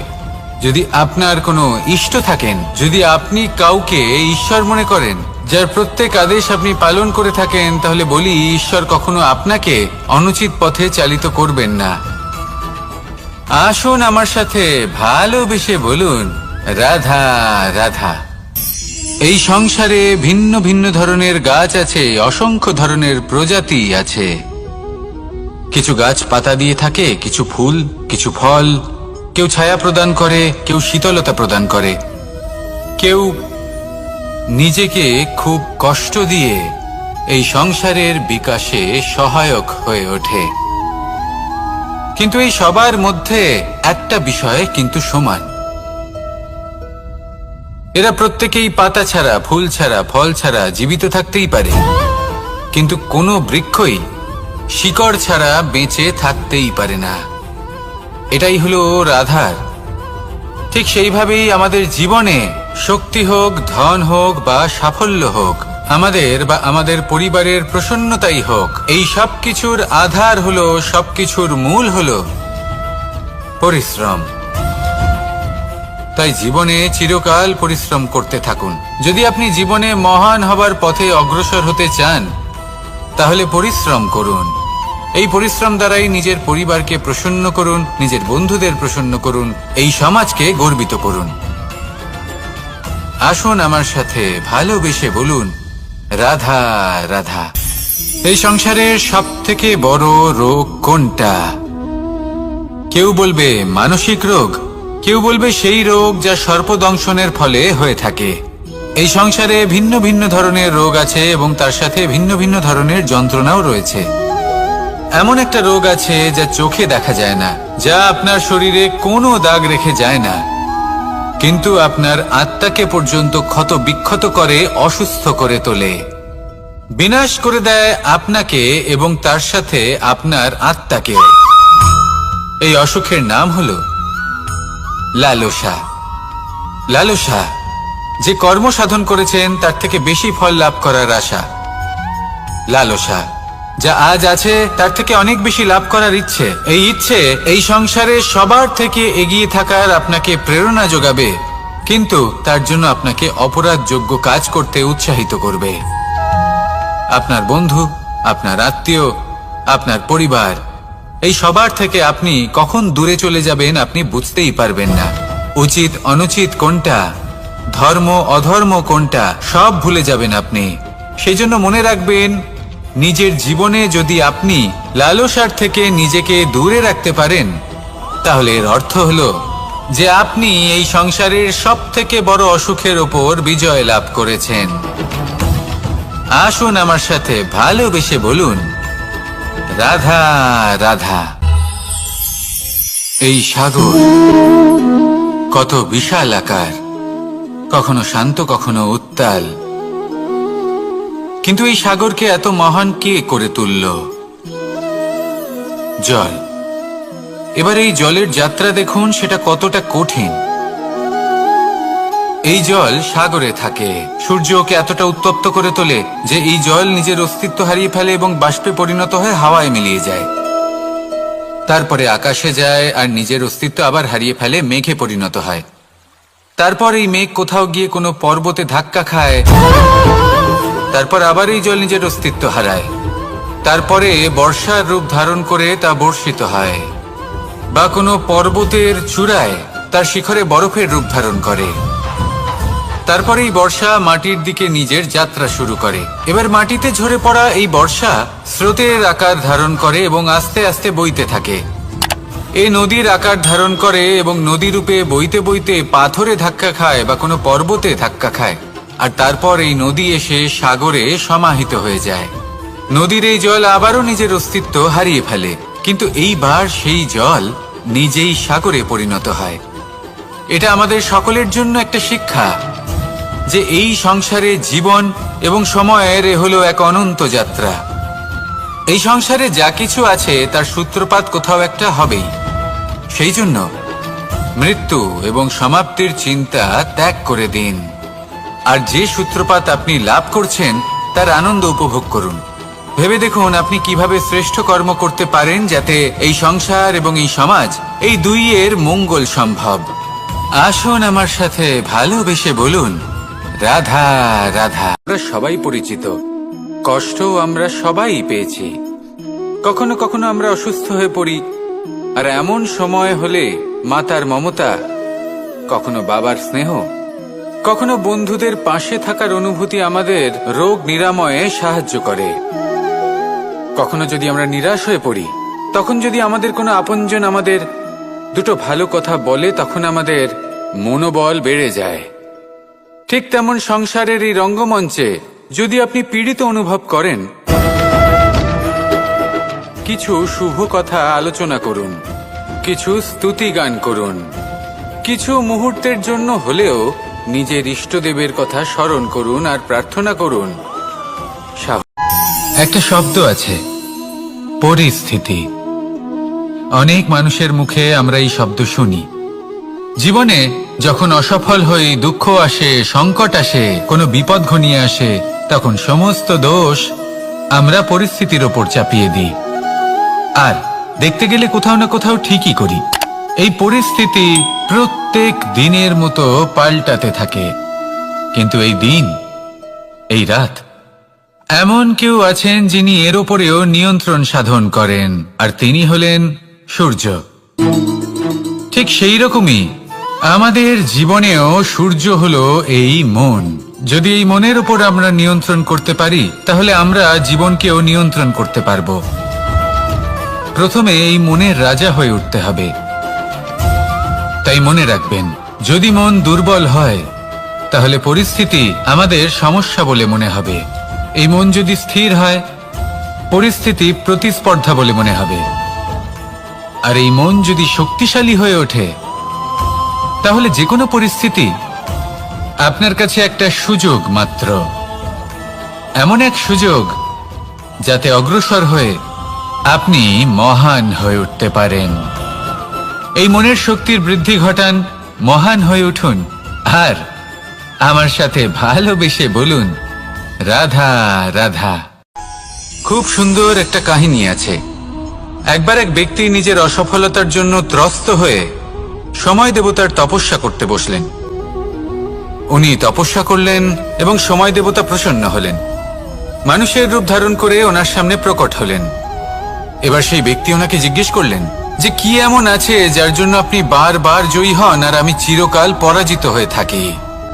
যদি আপনার কোনো ইষ্ট থাকেন, যদি আপনি কাউকে ঈশ্বর মনে করেন, যার প্রত্যেক আদেশ আপনি পালন করে থাকেন, তাহলে বলি, ঈশ্বর কখনো আপনাকে অনুচিত পথে চালিত করবেন না। আসুন আমার সাথে ভালোবেসে বলুন, রাধা রাধা। এই সংসারে ভিন্ন ভিন্ন ধরনের গাছ আছে, অসংখ্য ধরনের প্রজাতি আছে। কিছু গাছ পাতা দিয়ে থাকে, কিছু ফুল, কিছু ফল। কেউ ছায়া প্রদান করে, কেউ শীতলতা প্রদান করে, কেউ নিজেকে খুব কষ্ট দিয়ে এই সংসারের বিকাশে সহায়ক হয়ে ওঠে। কিন্তু এই সবার মধ্যে একটা বিষয় কিন্তু সমান, এরা প্রত্যেকেই পাতা ছাড়া, ফুল ছাড়া, ফল ছাড়া জীবিত থাকতেই পারে, কিন্তু কোনো বৃক্ষই শিকড় ছাড়া বেঁচে থাকতেই পারে না। এটাই হলো রাধার। ঠিক সেইভাবেই আমাদের জীবনে শক্তি হোক, ধন হোক বা সাফল্য হোক, আমাদের বা আমাদের পরিবারের প্রসন্নতাই হোক, এই সব কিছুর আধার হলো, সবকিছুর মূল হলো পরিশ্রম। তাই জীবনে চিরকাল পরিশ্রম করতে থাকুন। যদি আপনি জীবনে মহান হবার পথে অগ্রসর হতে চান, তাহলে পরিশ্রম করুন। এই পরিশ্রম দ্বারাই নিজের পরিবারকে প্রসন্ন করুন, নিজের বন্ধুদের প্রসন্ন করুন, এই সমাজকে গর্বিত করুন। আসুন আমার সাথে ভালোবেসে বলুন, রাধা রাধা। এই সংসারের সব থেকে বড় রোগ কোনটা? কেউ বলবে মানসিক রোগ, কেউ বলবে সেই রোগ যা সর্পদংশনের ফলে হয়ে থাকে। এই সংসারে ভিন্ন ভিন্ন ধরনের রোগ আছে এবং তার সাথে ভিন্ন ভিন্ন ধরনের যন্ত্রণাও রয়েছে। এমন একটা রোগ আছে যা চোখে দেখা যায় না, যা আপনার শরীরে কোনো দাগ রেখে যায় না, কিন্তু আপনার আত্মাকে পর্যন্ত ক্ষত বিক্ষত করে, অসুস্থ করে তোলে, বিনাশ করে দেয় আপনাকে এবং তার সাথে আপনার আত্মাকে। এই অসুখের নাম হলো লালসা। লালসা, যে কর্ম সাধন করেছেন তার থেকে বেশি ফল লাভ করার আশা। লালসা, যা আজ আছে তার থেকে অনেক বেশি লাভ করার ইচ্ছে। এই ইচ্ছে এই সংসারে সবার থেকে এগিয়ে থাকার আপনাকে প্রেরণা যোগাবে, কিন্তু তার জন্য আপনাকে অপরাধযোগ্য কাজ করতে উৎসাহিত করবে। আপনার বন্ধু, আপনার আত্মীয়, আপনার পরিবার, এই সবার থেকে আপনি কখন দূরে চলে যাবেন আপনি বুঝতেই পারবেন না। উচিত অনুচিত কোনটা, ধর্ম অধর্ম কোনটা, সব ভুলে যাবেন আপনি। সেই জন্য মনে রাখবেন, নিজের জীবনে যদি আপনি লালসার থেকে নিজেকে দূরে রাখতে পারেন, তাহলে এর অর্থ হলো যে আপনি এই সংসারের সব থেকে বড় অসুখের ওপর বিজয় লাভ করেছেন। আসুন আমার সাথে ভালোবেসে বলুন, রাধা রাধা। এই সাগর কত বিশাল আকার, কখনো শান্ত কখনো উত্তাল, কিন্তু এই সাগরকে এত মহান কে করে তুলল? জল। এবার এই জলের যাত্রা দেখুন, সেটা কতটা কঠিন। এই জল সাগরে থাকে, সূর্য ওকে এতটা উত্তপ্ত করে তোলে যে এই জল নিজের অস্তিত্ব হারিয়ে ফেলে এবং বাষ্পে পরিণত হয়ে হাওয়ায় মিলিয়ে যায়। তারপরে আকাশে যায় আর নিজের অস্তিত্ব আবার হারিয়ে ফেলে, মেঘে পরিণত হয়। তারপর এই মেঘ কোথাও গিয়ে কোনো পর্বতে ধাক্কা খায়, তারপর আবার এই জল নিজের অস্তিত্ব হারায়। তারপরে বর্ষার রূপ ধারণ করে তা বর্ষিত হয়, বা কোনো পর্বতের চূড়ায় তার শিখরে বরফের রূপ ধারণ করে। তারপরে এই বর্ষা মাটির দিকে নিজের যাত্রা শুরু করে। এবার মাটিতে ঝরে পড়া এই বর্ষা স্রোতের আকার ধারণ করে এবং আস্তে আস্তে বইতে থাকে। এই নদীর আকার ধারণ করে এবং নদী রূপে বইতে বইতে পাথরে ধাক্কা খায় বা কোনো পর্বতে ধাক্কা খায়, আর তারপর এই নদী এসে সাগরে সমাহিত হয়ে যায়। নদীর এই জল আবারও নিজের অস্তিত্ব হারিয়ে ফেলে, কিন্তু এইবার সেই জল নিজেই সাগরে পরিণত হয়। এটা আমাদের সকলের জন্য একটা শিক্ষা যে এই সংসারে জীবন এবং সময়ের এ হলো এক অনন্ত যাত্রা। এই সংসারে যা কিছু আছে তার সূত্রপাত কোথাও একটা হবেই। সেই জন্য মৃত্যু এবং সমাপ্তির চিন্তা ত্যাগ করে দিন, আর যে সূত্রপাত আপনি লাভ করছেন তার আনন্দ উপভোগ করুন। ভেবে দেখুন আপনি কিভাবে শ্রেষ্ঠ কর্ম করতে পারেন যাতে এই সংসার এবং এই সমাজ, এই দুইয়ের মঙ্গল সম্ভব। আসুন আমার সাথে ভালোবেসে বলুন, রাধা রাধা। আমরা সবাই পরিচিত, কষ্টও আমরা সবাই পেয়েছি। কখনো কখনো আমরা অসুস্থ হয়ে পড়ি, আর এমন সময় হলে মাতার মমতা, কখনো বাবার স্নেহ, কখনো বন্ধুদের পাশে থাকার অনুভূতি আমাদের রোগ নিরাময়ে সাহায্য করে। কখনো যদি আমরা নিরাশ হয়ে পড়ি, তখন যদি আমাদের কোনো আপনজন আমাদের দুটো ভালো কথা বলে, তখন আমাদের মনোবল বেড়ে যায়। ঠিক তেমন সংসারের এই রঙ্গমঞ্চে যদি আপনি পীড়িত অনুভব করেন, কিছু শুভ কথা আলোচনা করুন, কিছু স্তুতি গান করুন, কিছু মুহূর্তের জন্য হলেও নিজের ইষ্টদেবের কথা স্মরণ করুন আর প্রার্থনা করুন। একটা শব্দ আছে, পরিস্থিতি। অনেক মানুষের মুখে আমরা এই শব্দ শুনি। জীবনে যখন অসফল হই, দুঃখ আসে, সংকট আসে, কোনো বিপদ ঘনিয়ে আসে, তখন সমস্ত দোষ আমরা পরিস্থিতির ওপর চাপিয়ে দিই। আর দেখতে গেলে কোথাও না কোথাও ঠিকই করি। এই পরিস্থিতি প্রত্যেক দিনের মতো পাল্টাতে থাকে, কিন্তু এই দিন, এই রাত, এমন কেউ আছেন যিনি এর ওপরেও নিয়ন্ত্রণ সাধন করেন, আর তিনি হলেন সূর্য। ঠিক সেই রকমই আমাদের জীবনেও সূর্য হলো এই মন। যদি এই মনের উপর আমরা নিয়ন্ত্রণ করতে পারি, তাহলে আমরা জীবনকেও নিয়ন্ত্রণ করতে পারবো। প্রথমে এই মনের রাজা হয়ে উঠতে হবে। তাই মনে রাখবেন, যদি মন দুর্বল হয়, তাহলে পরিস্থিতি আমাদের সমস্যা বলে মনে হবে। এই মন যদি স্থির হয়, পরিস্থিতি প্রতিস্পর্ধা বলে মনে হবে। আর এই মন যদি শক্তিশালী হয়ে ওঠে, তাহলে যে কোনো পরিস্থিতি আপনার কাছে একটা সুযোগ মাত্র, এমন এক সুযোগ যাতে অগ্রসর হয়ে আপনি মহান হয়ে উঠতে পারেন। এই মনের শক্তির বৃদ্ধি ঘটান, মহান হয়ে উঠুন, আর আমার সাথে ভালোবেসে বলুন, রাধা রাধা। খুব সুন্দর একটা কাহিনী আছে। একবার এক ব্যক্তি নিজের অসফলতার জন্য ত্রস্ত হয়ে সময় দেবতার তপস্যা করতে বসলেন। উনি তপস্যা করলেন এবং সময় দেবতা প্রসন্ন হলেন, মানুষের রূপ ধারণ করে ওনার সামনে প্রকট হলেন। এবার সেই ব্যক্তি ওনাকে জিজ্ঞেস করলেন, যে কি এমন আছে যার জন্য আপনি বারবার জয়ী হন আর আমি চিরকাল পরাজিত হয়ে থাকি?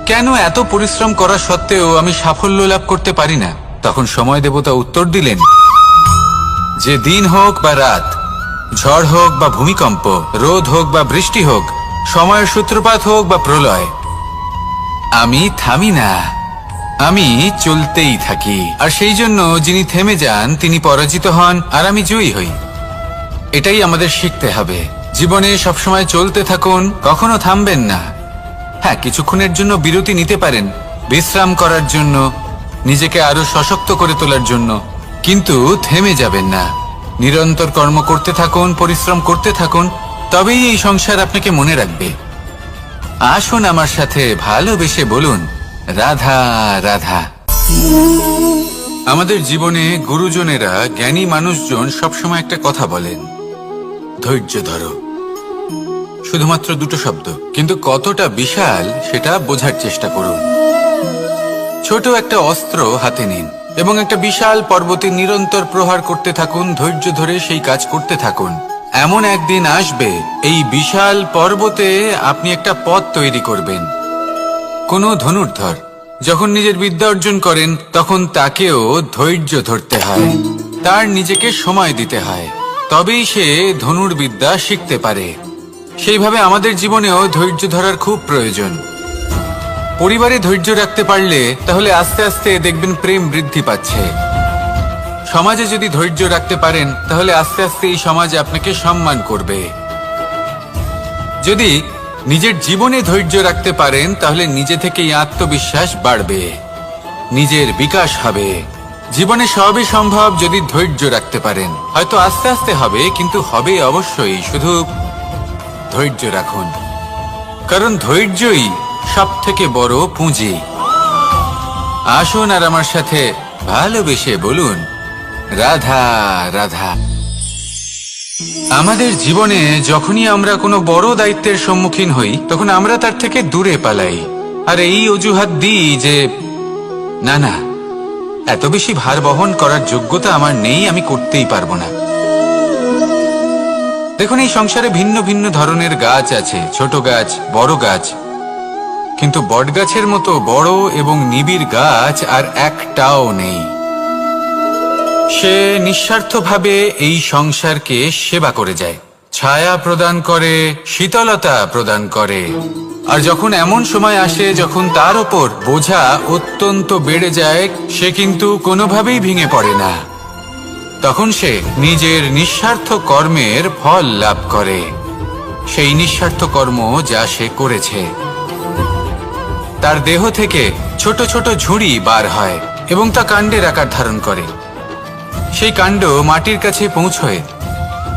কেন এত পরিশ্রম করা সত্ত্বেও আমি সাফল্য লাভ করতে পারি না? তখন সময় দেবতা উত্তর দিলেন, যে দিন হোক বা রাত, ঝড় হোক বা ভূমিকম্প, রোদ হোক বা বৃষ্টি হোক, সময়ের সূত্রপাত হোক বা প্রলয়, আমি থামি না, আমি চলতেই থাকি। আর সেই জন্য যিনি থেমে যান তিনি পরাজিত হন আর আমি জয়ী হই। এটাই আমাদের শিখতে হবে। জীবনে সবসময় চলতে থাকুন, কখনো থামবেন না। হ্যাঁ, কিছুক্ষণের জন্য বিরতি নিতে পারেন, বিশ্রাম করার জন্য, নিজেকে আরো সশক্ত করে তোলার জন্য, কিন্তু থেমে যাবেন না। নিরন্তর কর্ম করতে থাকুন, পরিশ্রম করতে থাকুন, তবেই এই সংসার আপনাকে মনে রাখবে। আসুন আমার সাথে ভালোবেসে বলুন, রাধা রাধা। আমাদের জীবনে গুরুজনেরা, জ্ঞানী মানুষজন সবসময় একটা কথা বলেন, ধৈর্য ধরো। শুধুমাত্র দুটো শব্দ, কিন্তু কতটা বিশাল সেটা বোঝার চেষ্টা করুন। ছোট একটা অস্ত্র হাতে নিন এবং একটা বিশাল পর্বতে নিরন্তর প্রহার করতে থাকুন, ধৈর্য ধরে সেই কাজ করতে থাকুন। এমন একদিন আসবে এই বিশাল পর্বতে আপনি একটা পথ তৈরি করবেন। কোনো ধনুর্ধর যখন নিজের বিদ্যা অর্জন করেন তখন তাকেও ধৈর্য ধরতে হয়, তার নিজেকে সময় দিতে হয়, তবেই সে ধনুর্বিদ্যা শিখতে পারে। সেইভাবে আমাদের জীবনেও ধৈর্য ধরার খুব প্রয়োজন। পরিবারে ধৈর্য রাখতে পারলে তাহলে আস্তে আস্তে দেখবেন প্রেম বৃদ্ধি পাচ্ছে। সমাজে যদি ধৈর্য রাখতে পারেন তাহলে আস্তে আস্তে এই সমাজ আপনাকে সম্মান করবে। যদি নিজের জীবনে ধৈর্য রাখতে পারেন তাহলে নিজে থেকেই আত্মবিশ্বাস বাড়বে, নিজের বিকাশ হবে। জীবনে সবই সম্ভব যদি ধৈর্য রাখতে পারেন। হয়তো আস্তে আস্তে হবে, কিন্তু হবে অবশ্যই। শুধু ধৈর্য রাখুন, কারণ ধৈর্যই সবথেকে বড় পুঁজি। আসুন আর আমার সাথে ভালোবেসে বলুন, রাধা রাধা। আমাদের জীবনে যখনই আমরা কোনো বড় দায়িত্বের সম্মুখীন হই তখন আমরা তার থেকে দূরে পালাই, আর এই অজুহাত দিই যে না না, এত বেশি ভার বহন করার যোগ্যতা আমার নেই, আমি করতেই পারবো না। দেখুন, এই সংসারে ভিন্ন ভিন্ন ধরনের গাছ আছে, ছোট গাছ, বড় গাছ, কিন্তু বটগাছের মতো বড় এবং নিবিড় গাছ আর একটাও নেই। সে নিঃস্বার্থভাবে এই সংসারকে সেবা করে যায়, ছায়া প্রদান করে, শীতলতা প্রদান করে। আর যখন এমন সময় আসে যখন তার ওপর বোঝা অত্যন্ত বেড়ে যায়, সে কিন্তু কোনোভাবেই ভেঙে পড়ে না। তখন সে নিজের নিঃস্বার্থ কর্মের ফল লাভ করে, সেই নিঃস্বার্থ কর্ম যা সে করেছে। তার দেহ থেকে ছোট ছোট ঝুড়ি বার হয় এবং তা কাণ্ডের আকার ধারণ করে। সেই কাণ্ড মাটির কাছে পৌঁছয়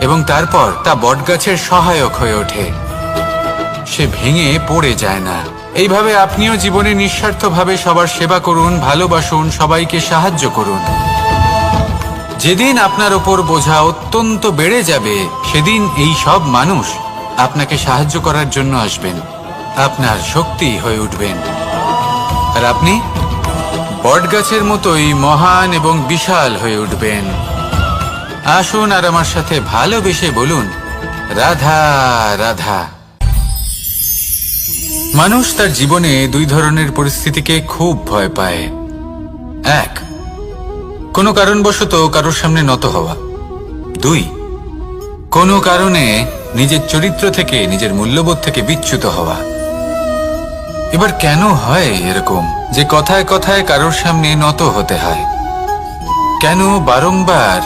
এবং তারপর তা বটগাছের সহায়ক হয়ে ওঠে, সে ভেঙে পড়ে যায় না। এইভাবে আপনিও জীবনে নিঃস্বার্থভাবে সবার সেবা করুন, ভালোবাসুন, সবাইকে সাহায্য করুন। যেদিন আপনার ওপর বোঝা অত্যন্ত বেড়ে যাবে সেদিন এই সব মানুষ আপনাকে সাহায্য করার জন্য আসবেন, আপনার শক্তি হয়ে উঠবেন, আর আপনি বটগাছের মতোই মহান এবং বিশাল হয়ে উঠবেন। আসুন আর আমার সাথে ভালোবেসে বলুন, রাধা রাধা। মানুষ তার জীবনে দুই ধরনের পরিস্থিতিকে খুব ভয় পায়। এক, কোনো কারণবশত কারোর সামনে নত হওয়া। দুই, কোনো কারণে নিজের চরিত্র থেকে, নিজের মূল্যবোধ থেকে বিচ্যুত হওয়া। এবার কেন হয় এরকম যে কথায় কথায় কারোর সামনে নত হতে হয়? কেন বারংবার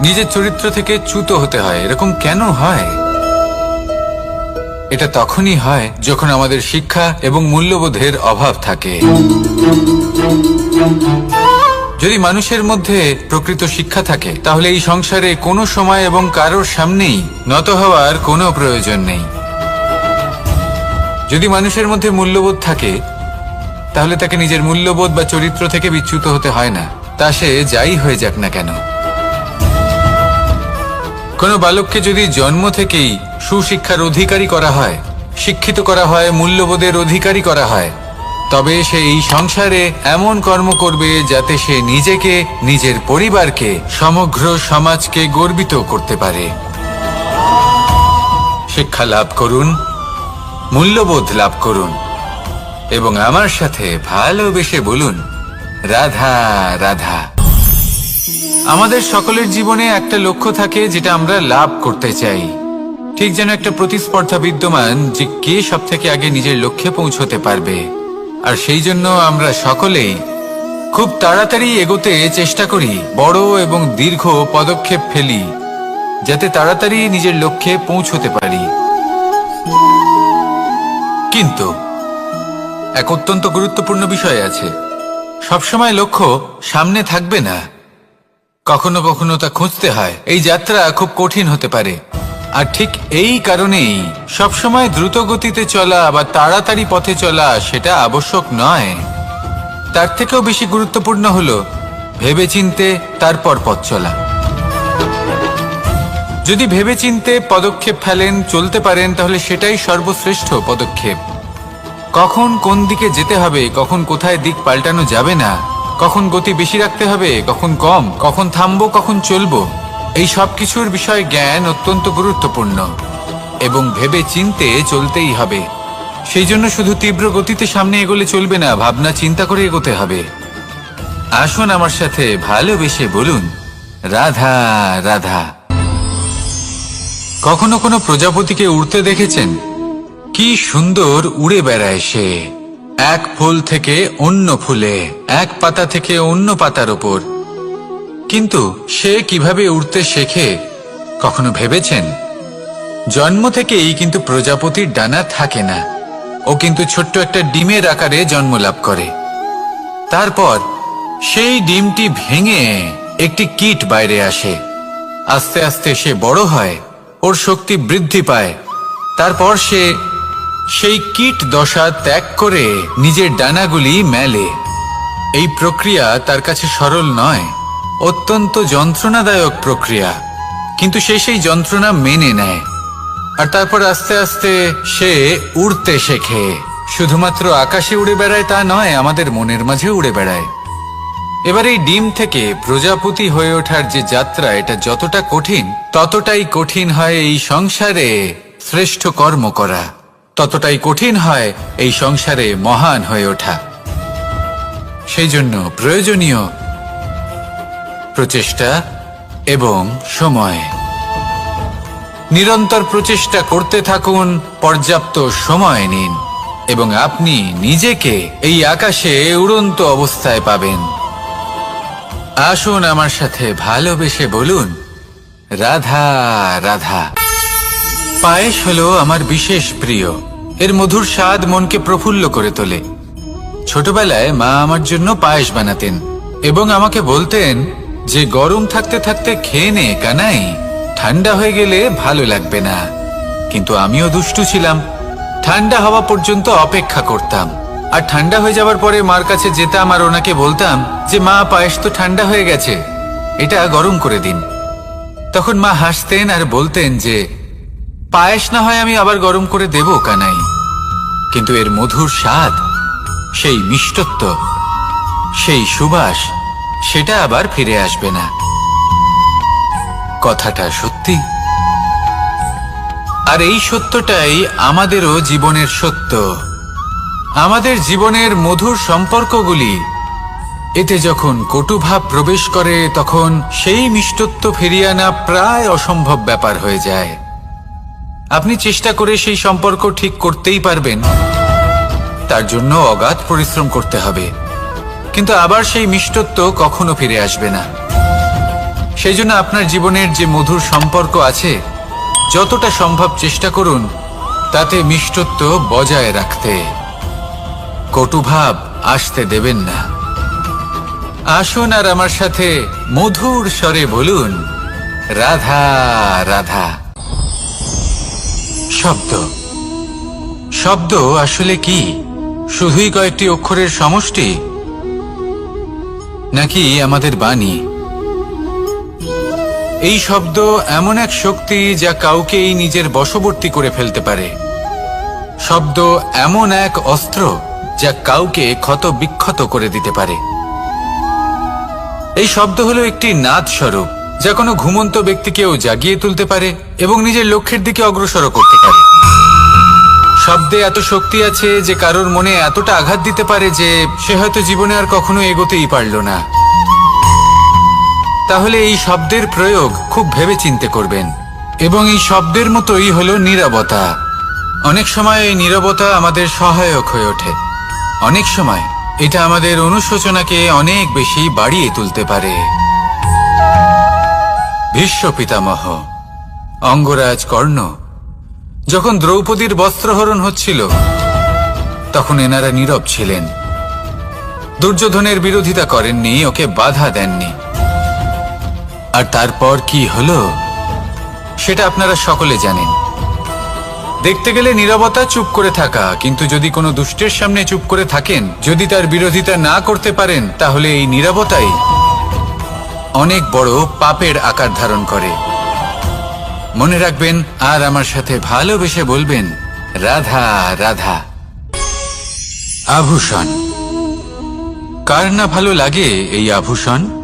নিজের চরিত্র থেকে চ্যুত হতে হয়? এরকম কেন হয়? এটা তখনই হয় যখন আমাদের শিক্ষা এবং মূল্যবোধের অভাব থাকে। যদি মানুষের মধ্যে প্রকৃত শিক্ষা থাকে তাহলে এই সংসারে কোনো সময় এবং কারোর সামনেই নত হওয়ার কোনো প্রয়োজন নেই। যদি মানুষের মধ্যে মূল্যবোধ থাকে তাহলে তাকে নিজের মূল্যবোধ বা চরিত্র থেকে বিচ্যুত হতে হয় না, তা সে যাই হয়ে যাক না কেন। কোনো বালককে যদি জন্ম থেকেই সুশিক্ষার অধিকারী করা হয়, শিক্ষিত করা হয়, মূল্যবোধের অধিকারী করা হয়, তবে সে এই সংসারে এমন কর্ম করবে যাতে সে নিজেকে, নিজের পরিবারকে, সমগ্র সমাজকে গর্বিত করতে পারে। শিক্ষা লাভ করুন, মূল্যবোধ লাভ করুন এবং আমার সাথে ভালোবেসে বলুন, রাধা রাধা। আমাদের সকলের জীবনে একটা লক্ষ্য থাকে যেটা আমরা লাভ করতে চাই। ঠিক যেন একটা প্রতিস্পর্ধা বিদ্যমান যে কে সব থেকে আগে নিজের লক্ষ্যে পৌঁছতে পারবে। আর সেই জন্য আমরা সকলেই খুব তাড়াতাড়ি এগোতে চেষ্টা করি, বড় এবং দীর্ঘ পদক্ষেপ ফেলি যাতে তাড়াতাড়ি নিজের লক্ষ্যে পৌঁছতে পারি। কিন্তু এক অত্যন্ত গুরুত্বপূর্ণ বিষয় আছে, সবসময় লক্ষ্য সামনে থাকবে না, কখনো কখনো তা খুঁজতে হয়। এই যাত্রা খুব কঠিন হতে পারে। আর ঠিক এই কারণেই সবসময় দ্রুত গতিতে চলা বা তাড়াতাড়ি পথে চলা সেটা আবশ্যক নয়। তার থেকেও বেশি গুরুত্বপূর্ণ হলো ভেবেচিন্তে তারপর পথ চলা। যদি ভেবেচিন্তে পদক্ষেপ ফেলেন, চলতে পারেন, তাহলে সেটাই সর্বশ্রেষ্ঠ পদক্ষেপ। কখন কোন দিকে যেতে হবে, কখন কোথায় দিক পাল্টানো যাবে না, কখন গতি বেশি রাখতে হবে, কখন কম, কখন থামবো, কখন চলবো, এই সব কিছুর বিষয়ে জ্ঞান অত্যন্ত গুরুত্বপূর্ণ এবং ভেবে চিন্তে চলতেই হবে। সেই জন্য শুধু তীব্র গতিতে সামনে এগোলে চলবে না, ভাবনা চিন্তা করে এগোতে হবে। আসুন আমার সাথে ভালোবেসে বলুন, রাধা রাধা। কখনো কোনো প্রজাপতিকে উড়তে দেখেছেন? কি সুন্দর উড়ে বেড়ায় সে, এক ফুল থেকে অন্য ফুলে, এক পাতা থেকে অন্য পাতার ওপর। কিন্তু সে কিভাবে উড়তে শেখে কখনো ভেবেছেন? জন্ম থেকেই কিন্তু প্রজাপতির ডানা থাকে না, ও কিন্তু ছোট্ট একটা ডিমের আকারে জন্ম লাভ করে। তারপর সেই ডিমটি ভেঙে একটি কীট বাইরে আসে। আস্তে আস্তে সে বড় হয়, ওর শক্তি বৃদ্ধি পায়। তারপর সে সেই কীট দশা ত্যাগ করে নিজের ডানাগুলি মেলে। এই প্রক্রিয়া তার কাছে সরল নয়, অত্যন্ত যন্ত্রণাদায়ক প্রক্রিয়া, কিন্তু সে সেই যন্ত্রণা মেনে নেয়। আর তারপর আস্তে আস্তে সে উড়তে শেখে। শুধুমাত্র আকাশে উড়ে বেড়ায় তা নয়, আমাদের মনের মাঝে উড়ে বেড়ায়। এবার এই ডিম থেকে প্রজাপতি হয়ে ওঠার যে যাত্রা, এটা যতটা কঠিন, ততটাই কঠিন হয় এই সংসারে শ্রেষ্ঠ কর্ম করা, ততটাই কঠিন হয় এই সংসারে মহান হয়ে ওঠা। সেই জন্য প্রয়োজনীয় প্রচেষ্টা এবং সময়। নিরন্তর প্রচেষ্টা করতে থাকুন, পর্যাপ্ত সময় নিন এবং আপনি নিজেকে এই আকাশে উড়ন্ত অবস্থায় পাবেন। আসুন আমার সাথে ভালোবেসে বলুন, রাধা রাধা। পায়েস হলো আমার বিশেষ প্রিয়। এর মধুর স্বাদ মনকে প্রফুল্ল করে তোলে। ছোটবেলায় মা আমার জন্য পায়েস বানাতেন এবং আমাকে বলতেন যে গরম থাকতে থাকতে খেয়ে নে কানাই, ঠান্ডা হয়ে গেলে ভালো লাগবে না। কিন্তু আমিও দুষ্টু ছিলাম, ঠান্ডা হওয়া পর্যন্ত অপেক্ষা করতাম। আর ঠান্ডা হয়ে যাওয়ার পরে মার কাছে যেতাম আর ওনাকে বলতাম যে মা, পায়েস তো ঠান্ডা হয়ে গেছে, এটা গরম করে দিন। তখন মা হাসতেন আর বলতেন যে পায়েস না হয় আমি আবার গরম করে দেব কানাই, কিন্তু এর মধুর স্বাদ, সেই মিষ্টত্ব, সেই সুবাস, সেটা আবার ফিরে আসবে না। কথাটা সত্যি। আর এই সত্যটাই আমাদেরও জীবনের সত্য। আমাদের জীবনের মধুর সম্পর্কগুলি, এতে যখন কটুভাব প্রবেশ করে তখন সেই মিষ্টত্ব ফিরিয়ে আনা প্রায় অসম্ভব ব্যাপার হয়ে যায়। আপনি চেষ্টা করে সেই সম্পর্ক ঠিক করতেই পারবেন, তার জন্য অগাধ পরিশ্রম করতে হবে, কিন্তু আবার সেই মিষ্টত্ব কখনো ফিরে আসবে না। সেই জন্য আপনার জীবনের যে মধুর সম্পর্ক আছে, যতটা সম্ভব চেষ্টা করুন তাতে মিষ্টত্ব বজায় রাখতে। কটুভাব আসতে দেবেন না। আসুন আর আমার সাথে মধুর স্বরে বলুন, রাধা রাধা। শব্দ, শব্দ আসলে কি? শুধুই কয়েকটি অক্ষরের সমষ্টি, নাকি আমাদের বাণী? এই শব্দ এমন এক শক্তি যা কাউকেই নিজের বশবর্তী করে ফেলতে পারে। শব্দ এমন এক অস্ত্র যা কাউকে ক্ষত বিক্ষত করে দিতে পারে। এই শব্দ হলো একটি নাদ স্বরূপ যা কোনো ঘুমন্ত ব্যক্তিকেও জাগিয়ে তুলতে পারে এবং নিজের লক্ষ্যের দিকে অগ্রসর করতে পারে। শব্দে এত শক্তি আছে যে কারোর মনে এতটা আঘাত দিতে পারে যে সে হয়তো জীবনে আর কখনো এগোতেই পারল না। তাহলে এই শব্দের প্রয়োগ খুব ভেবেচিন্তে করবেন। এবং এই শব্দের মতোই হলো নীরবতা। অনেক সময় এই নীরবতা আমাদের সহায়ক হয়ে ওঠে। অনেক সময় এটা আমাদের অনুশোচনাকে অনেক বেশি বাড়িয়ে তুলতে পারে। ভীষ্ম পিতামহ, অঙ্গরাজ কর্ণ যখন দ্রৌপদীর বস্ত্রহরণ হচ্ছিল তখন এনারা নীরব ছিলেন। দুর্যোধনের বিরোধিতা করেননি, ওকে বাধা দেননি। আর তারপর কি হলো সেটা আপনারা সকলে জানেন। দেখতে গেলে নীরবতা চুপ করে থাকা, কিন্তু যদি কোনো দুষ্টের সামনে চুপ করে থাকেন, যদি তার বিরোধিতা না করতে পারেন, তাহলে এই নীরবতাই অনেক বড় পাপের আকার ধারণ করে। মনে রাখবেন আর আমার সাথে ভালোবেসে বলবেন, রাধা রাধা। আভূষণ, কার না ভালো লাগে এই আভূষণ?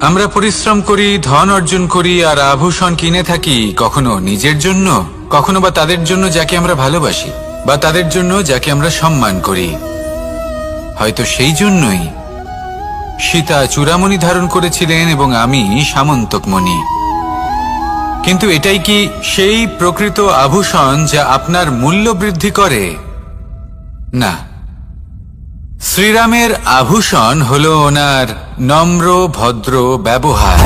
আমরা পরিশ্রম করি, ধন অর্জন করি আর আভূষণ কিনে থাকি, কখনো নিজের জন্য, কখনো বা তাদের জন্য যাকে আমরা ভালোবাসি, বা তাদের জন্য যাকে আমরা সম্মান করি। হয়তো সেই জন্যই সীতা চূড়ামণি ধারণ করেছিলেন এবং আমি সামন্তকমণি। কিন্তু এটাই কি সেই প্রকৃত আভূষণ যা আপনার মূল্য বৃদ্ধি করে? না। শ্রীরামের আভূষণ হল ওনার নম্র ভদ্র ব্যবহার।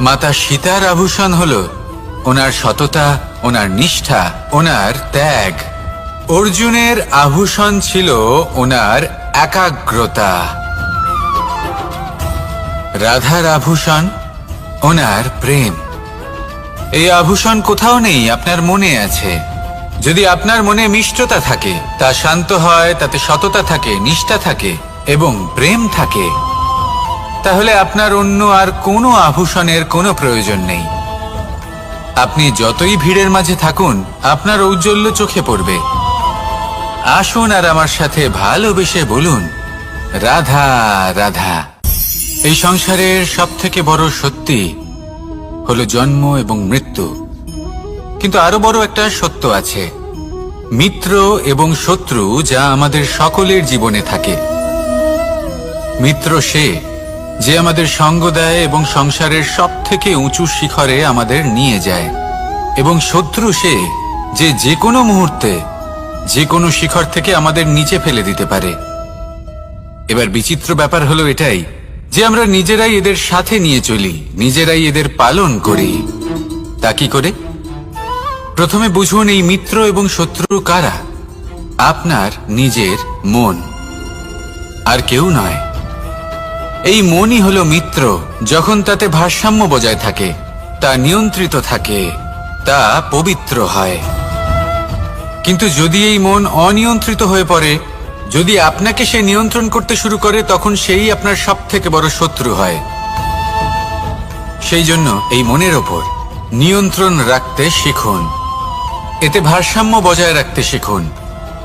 মাতা সীতার আভূষণ হল ওনার সততা, ওনার নিষ্ঠা, ওনার ত্যাগ। অর্জুনের আভূষণ ছিল ওনার একাগ্রতা। রাধার আভূষণ ওনার প্রেম। এই আভূষণ কোথাও নেই, আপনার মনে আছে। যদি আপনার মনে মিষ্টতা থাকে, তা শান্ত হয়, তাতে সততা থাকে, নিষ্ঠা থাকে এবং প্রেম থাকে, তাহলে আপনার অন্য আর কোনো আভূষণের কোনো প্রয়োজন নেই। আপনি যতই ভিড়ের মাঝে থাকুন, আপনার ঔজ্জ্বল্য চোখে পড়বে। আসুন আর আমার সাথে ভালোবেসে বলুন, রাধা রাধা। এই সংসারের সবথেকে বড় সত্যি হলো জন্ম এবং মৃত্যু। কিন্তু আরো বড় একটা সত্য আছে, মিত্র এবং শত্রু, যা আমাদের সকলের জীবনে থাকে। মিত্র সে যে আমাদের সঙ্গ দেয় এবং সংসারের সবথেকে উঁচু শিখরে আমাদের নিয়ে যায়, এবং শত্রু সে যে যে কোনো মুহূর্তে যে কোনো শিখর থেকে আমাদের নিচে ফেলে দিতে পারে। এবার বিচিত্র ব্যাপার হলো এটাই যে আমরা নিজেরাই এদের সাথে নিয়ে চলি, নিজেরাই এদের পালন করি। তা কি করে? প্রথমে বুঝুন এই মিত্র এবং শত্রু কারা। আপনার নিজের মন, আর কেউ নয়। এই মনই হলো মিত্র। যখন তাতে ভারসাম্য বজায় থাকে, তা নিয়ন্ত্রিত থাকে, তা পবিত্র হয়। কিন্তু যদি এই মন অনিয়ন্ত্রিত হয়ে পড়ে, যদি আপনাকে সে নিয়ন্ত্রণ করতে শুরু করে, তখন সেই আপনার সবথেকে বড় শত্রু হয়। সেই জন্য এই মনের ওপর নিয়ন্ত্রণ রাখতে শিখুন, এতে ভারসাম্য বজায় রাখতে শিখুন।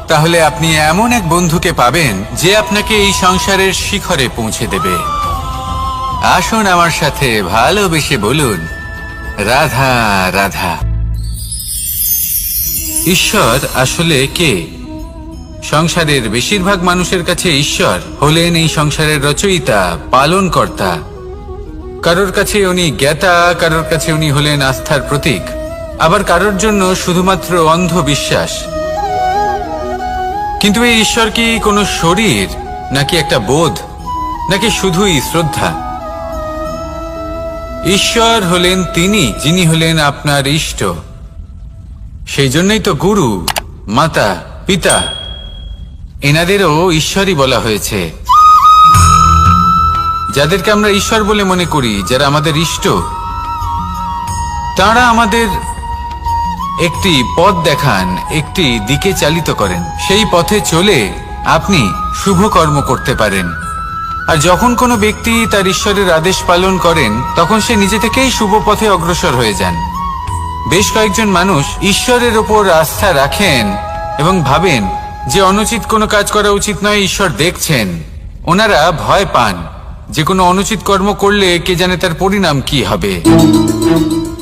তাহলে আপনি এমন এক বন্ধুকে পাবেন যে আপনাকে এই সংসারের শিখরে পৌঁছে দেবে। আসুন আমার সাথে ভালোবেসে বলুন, রাধা রাধা। ঈশ্বর আসলে কে? সংসারের বেশিরভাগ মানুষের কাছে ঈশ্বর হলেন এই সংসারের রচয়িতা, পালনকর্তা। কারোর কাছে উনি জ্ঞাতা, কারোর কাছে উনি হলেন আস্থার প্রতীক, আবার কারোর জন্য শুধুমাত্র অন্ধ বিশ্বাস। কিন্তু এই ঈশ্বর কি কোনো শরীর, নাকি একটা বোধ, নাকি শুধুই শ্রদ্ধা? ঈশ্বর হলেন তিনি যিনি হলেন আপনার ইষ্ট। সেই জন্যই তো গুরু, মাতা, পিতা এনাদেরও ঈশ্বরই বলা হয়েছে। যাদেরকে আমরা ঈশ্বর বলে মনে করি, যারা আমাদের ইষ্ট, তারা আমাদের একটি পথ দেখান, একটি দিকে চালিত করেন। সেই পথে চলে আপনি শুভ কর্ম করতে পারেন। আর যখন কোনো ব্যক্তি তার ঈশ্বরের আদেশ পালন করেন, তখন সে নিজে থেকেই শুভ পথে অগ্রসর হয়ে যান। বেশ কয়েকজন মানুষ ঈশ্বরের ওপর আস্থা রাখেন এবং ভাবেন যে অনুচিত কোনো কাজ করা উচিত নয়, ঈশ্বর দেখছেন। ওনারা ভয় পান যে কোনো অনুচিত কর্ম করলে কে জানে তার পরিণাম কি হবে।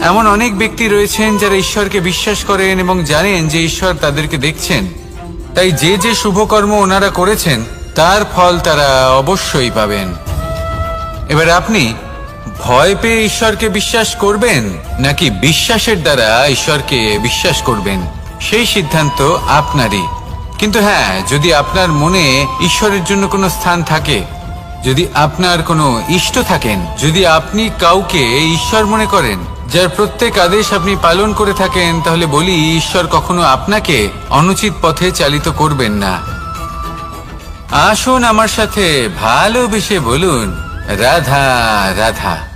এমন অনেক ব্যক্তি রয়েছেন যারা ঈশ্বরকে বিশ্বাস করেন এবং জানেন যে ঈশ্বর তাদেরকে দেখছেন, তাই যে যে শুভ কর্ম ওনারা করেছেন তার ফল তারা অবশ্যই পাবেন। এবার আপনি ভয় পেয়ে ঈশ্বরকে বিশ্বাস করবেন নাকি বিশ্বাসের দ্বারা ঈশ্বরকে বিশ্বাস করবেন, সেই সিদ্ধান্ত আপনারই। কিন্তু হ্যাঁ, যদি আপনার মনে ঈশ্বরের জন্য কোনো স্থান থাকে, যদি আপনার কোনো ইষ্ট থাকেন, যদি আপনি কাউকে ঈশ্বর মনে করেন, যার প্রত্যেক আদেশ আপনি পালন করে থাকেন, তাহলে বলি ঈশ্বর কখনো আপনাকে অনুচিত পথে চালিত করবেন না। আসুন আমার সাথে ভালোবেসে বলুন, রাধা রাধা।